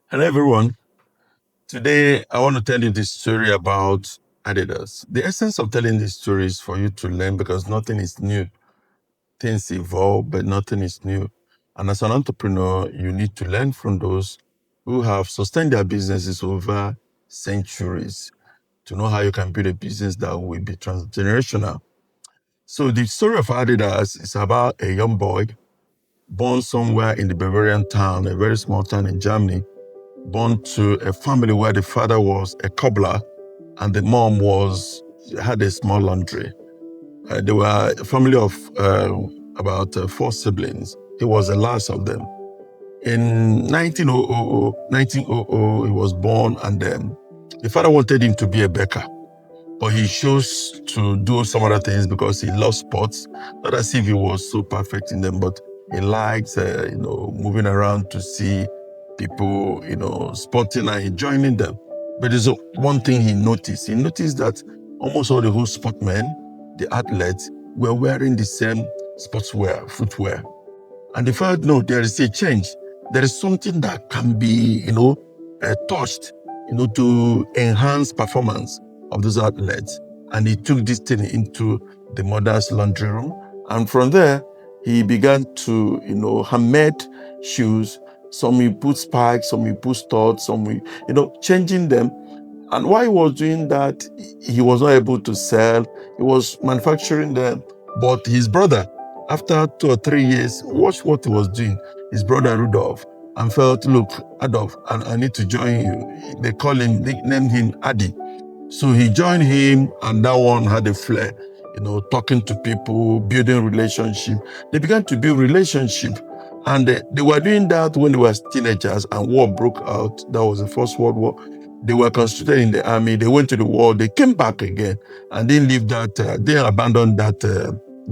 Hello, everyone. Today, I want to tell you this story about Adidas. The essence of telling this story is for you to learn because nothing is new. Things evolve, but nothing is new. And as an entrepreneur, you need to learn from those who have sustained their businesses over centuries to know how you can build a business that will be transgenerational. So, the story of Adidas is about a young boy born somewhere in the Bavarian town, a very small town in Germany, born to a family where the father was a cobbler and the mom was had a small laundry. They were a family of about four siblings. He was the last of them. In 1900, he was born, and the father wanted him to be a baker, but he chose to do some other things because he loves sports. Not as if he was so perfect in them, but he likes, moving around to see people, sporting and joining them. But there's one thing he noticed. He noticed that almost all the whole sportmen, the athletes, were wearing the same sportswear, footwear. And they felt, no, there is a change. There is something that can be, touched, to enhance performance of those athletes. And he took this thing into the mother's laundry room. And from there, he began to, handmade shoes. Some he put spikes, some he put studs, some he, changing them. And while he was doing that, he was not able to sell. He was manufacturing them. But his brother, after 2 or 3 years, watched what he was doing, his brother Rudolf, and felt, look, Adolf, I need to join you. They named him Adi. So he joined him, and that one had a flair, talking to people, building relationship. They began to build relationship. And they were doing that when they were teenagers, and war broke out. That was the First World War. They were conscripted in the army. They went to the war. They came back again and didn't leave that. They abandoned that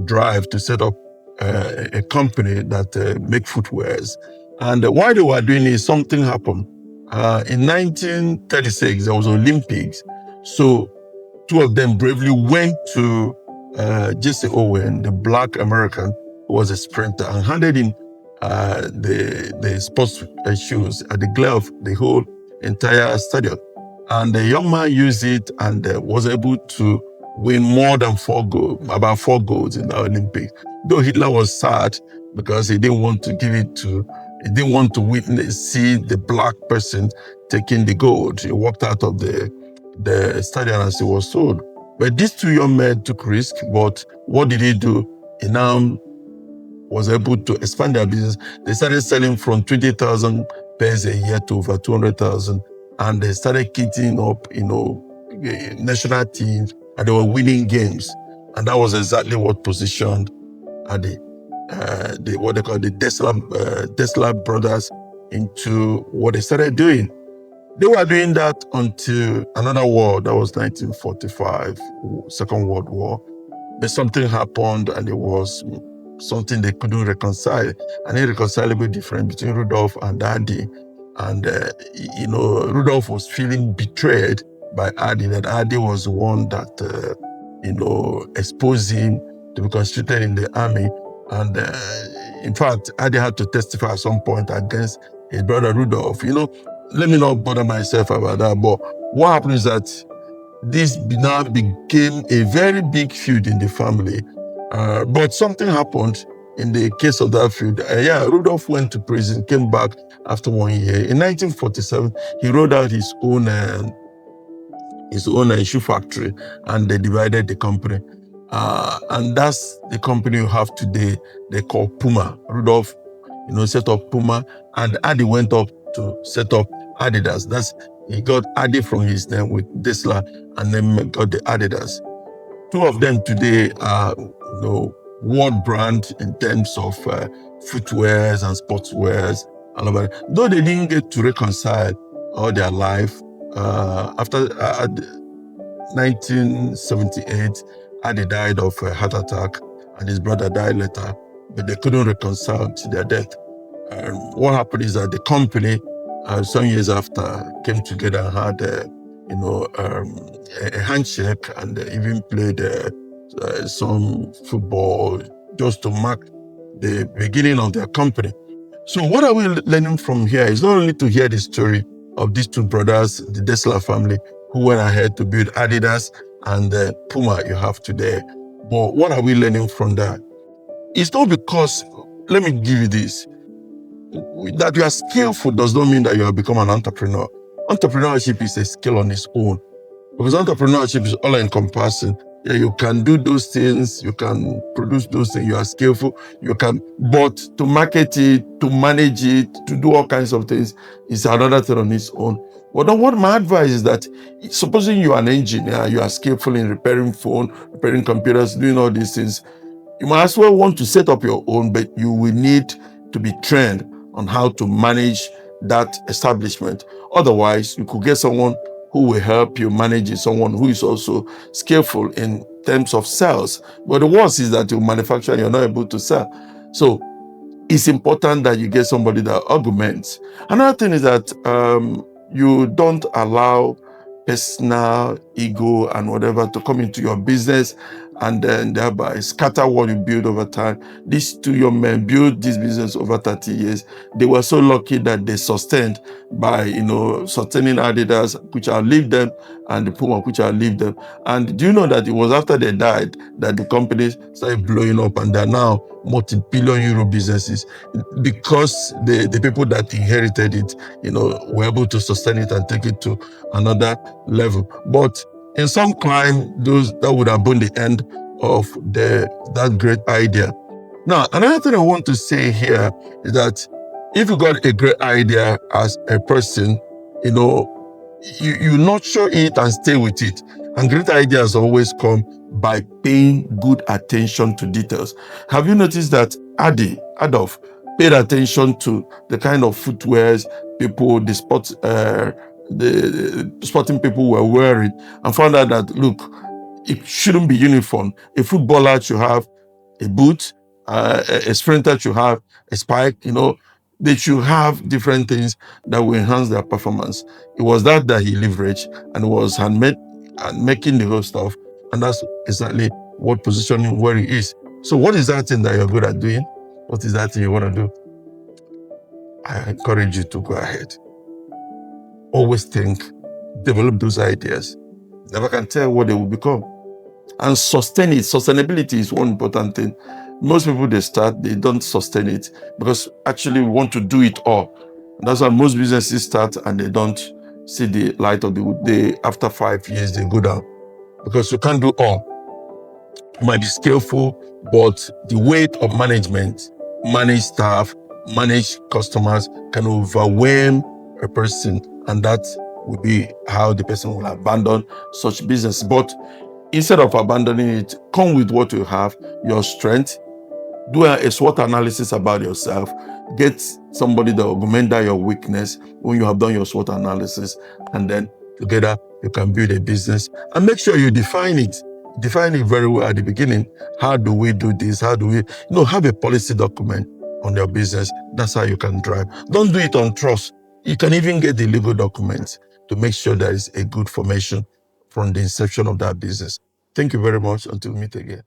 drive to set up a company that make footwears. And while they were doing it, something happened. In 1936, there was Olympics. So two of them bravely went to Jesse Owen, the black American who was a sprinter, and handed him the sports shoes at the glare of the whole entire stadium. And the young man used it and was able to win more than about four golds in the Olympics. Though Hitler was sad because he didn't want to he didn't want to see the black person taking the gold. He walked out of the stadium as he was told. But these two young men took risk, but what did he do? He now was able to expand their business. They started selling from 20,000 pairs a year to over 200,000. And they started kitting up, national teams, and they were winning games. And that was exactly what positioned at the what they call the Dassler brothers into what they started doing. They were doing that until another war. That was 1945, Second World War. But something happened, and it was something they couldn't reconcile. An irreconcilable difference between Rudolf and Adi. And, Rudolf was feeling betrayed by Adi, that Adi was the one that, exposed him to be conscripted in the army. And in fact, Adi had to testify at some point against his brother Rudolf. Let me not bother myself about that. But what happened is that this now became a very big feud in the family. But something happened in the case of that feud. Rudolf went to prison, came back after 1 year. In 1947, he rolled out his own shoe factory, and they divided the company. And that's the company you have today. They call Puma. Rudolf, set up Puma, and Adi went up to set up Adidas. He got Adi from his name with Dassler, and then got the Adidas. Two of them today are, world brand in terms of footwears and sportswears, all of that. Though they didn't get to reconcile all their life, after 1978, Adi died of a heart attack, and his brother died later, but they couldn't reconcile to their death. What happened is that the company, some years after, came together and had a handshake, and even played some football just to mark the beginning of their company. So what are we learning from here is not only to hear the story of these two brothers, the Dassler family, who went ahead to build Adidas and the Puma you have today, but what are we learning from that? It's not because, let me give you this, that you are skillful does not mean that you have become an entrepreneur. Entrepreneurship is a skill on its own, because entrepreneurship is all encompassing. Yeah, you can do those things, you can produce those things, you are skillful, you can, but to market it, to manage it, to do all kinds of things is another thing on its own. But then what my advice is that, supposing you are an engineer, you are skillful in repairing phone, repairing computers, doing all these things, you might as well want to set up your own, but you will need to be trained on how to manage that establishment. Otherwise, you could get someone who will help you manage it, someone who is also skillful in terms of sales. But the worst is that you manufacture and you're not able to sell. So it's important that you get somebody that arguments. Another thing is that you don't allow personal ego and whatever to come into your business and then thereby scatter what you build over time. These two young men built this business over 30 years. They were so lucky that they sustained by, sustaining Adidas, which outlived them, and the Puma, which outlived them. And do you know that it was after they died that the companies started blowing up, and they're now multi-billion euro businesses, because the people that inherited it, were able to sustain it and take it to another level. But in some crime, that would have been the end of that great idea. Now, another thing I want to say here is that if you got a great idea as a person, you nurture it and stay with it. And great ideas always come by paying good attention to details. Have you noticed that Adolf, paid attention to the kind of footwears people, the sporting people were wearing, and found out that, look, it shouldn't be uniform. A footballer should have a boot, a sprinter should have a spike, they should have different things that will enhance their performance. It was that he leveraged, and it was handmade and making the whole stuff. And that's exactly what positioning where he is. So what is that thing that you're good at doing? What is that thing you want to do? I encourage you to go ahead. Always think, develop those ideas. Never can tell what they will become. And sustain it. Sustainability is one important thing. Most people, they don't sustain it because actually we want to do it all. And that's why most businesses start and they don't see the light of the day. After 5 years, they go down because you can't do all. You might be skillful, but the weight of management, manage staff, manage customers can overwhelm a person, and that will be how the person will abandon such business. But instead of abandoning it, come with what you have, your strength, do a SWOT analysis about yourself, get somebody that will augment your weakness when you have done your SWOT analysis, and then together you can build a business. And make sure you define it. Define it very well at the beginning. How do we do this? How do we, have a policy document on your business. That's how you can drive. Don't do it on trust. You can even get the legal documents to make sure there is a good formation from the inception of that business. Thank you very much. Until we meet again.